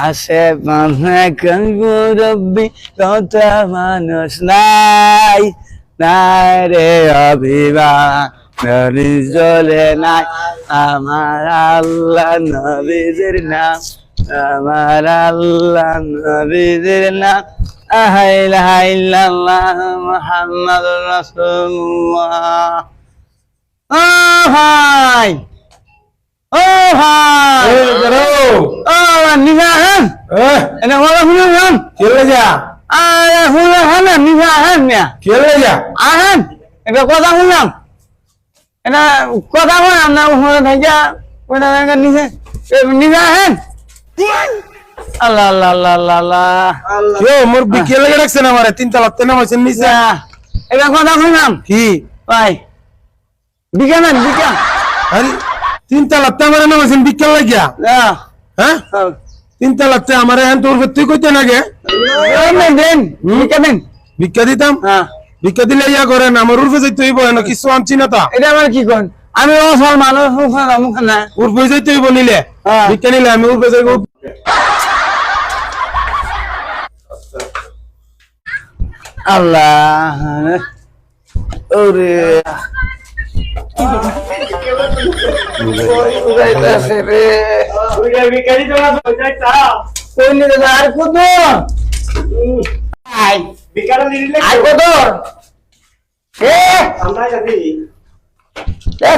আশেপাশে মুরব্বী কথা মানুষ নাই নাই রে অভিমান নবী চলে নাই আমার আল্লাহ নবীদের নাম আমার আল্লাহ নবীদের নাম লা ইলাহা ইল্লাল্লাহ মুহাম্মাদুর রাসূলুল্লাহ। ও ভাই ও ভাই ও নিজান এটা বড় শুনুন খেলে যা আরে শুনুন নিজান মিয়া খেলে যা আহেন এটা কথা শুনলাম এটা কথা বললাম না ওখানে থাকা ওটা নিচে নিজান আল্লাহ আল্লাহ আল্লাহ আল্লাহ আল্লাহ কেউ মোর বিকেলে রাখছেন আমারে 3 তালাক তে নামাইছেন নিচে এটা কথা শুনলাম কি ভাই বিজ্ঞান বিজ্ঞান আরে 3 তালাক তে আমারে নামাইছেন বিকেল লাগিয়া হ্যাঁ 3 তালাক তে আমারে এখন তোর তুই কইতে নাগে দেন বিজ্ঞান ভিক্ষা দিতাম হ্যাঁ ভিক্ষা দিলে ইয়া করেন আমার উর্ফে যাইতে হইব না কিছু আনছি না তা এটা আমার কি কোন আমি অসল মানুষ মুখ না উর্ফে যাইতে হইব নিলে ভিক্ষা নিলে আমি উর্ফে যাইব আল্লাহ ওরে আর কত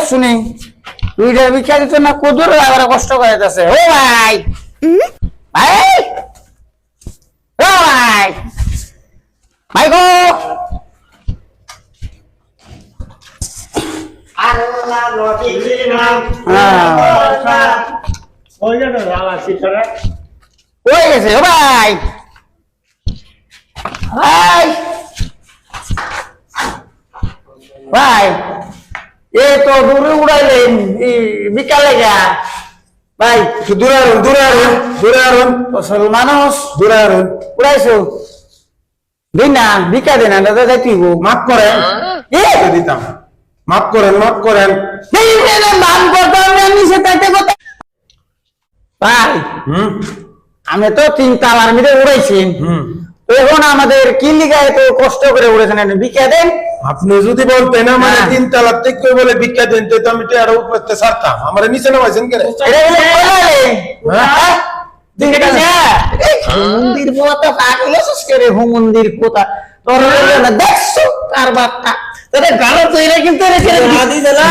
শুনি দুইটা ভিক্ষা দিত না কদুর আবার কষ্ট করে যাচ্ছে ও ভাই ভাই ও ভাই ভাই গো আল্লাহ নবীর নাম হয়ে গেছে ও ভাই ভাই ভাই এ তো দূরে উড়াইলেন বিকালে গা ভাই দূরে আরুন আসল মানুষ দূরে আরুন উড়াইছো দিন না ভিক্ষা দেন না দাদা যাইতিব মাফ করেন দিতাম মাফ করেন দান করতাম নিচে তাইতে কথা ভাই আমি তো 3 তালার মধ্যে উড়াইছি এখন আমাদের কি লিগা এত কষ্ট করে উড়েছেন ভিক্ষা দেন আপনি যদি বলতেন মানে 3 তালাক থেকে বলে ভিক্ষা দেন তো আমি তো আরো উপরে ছাড়তাম আমার নিচে নামাইছেন কেন মন্দির পোতা পাগল করে মন্দির পোতা তোর দেখছো কার বাপটা তোদের গালো তৈরি কিন্তু রেখে দিলা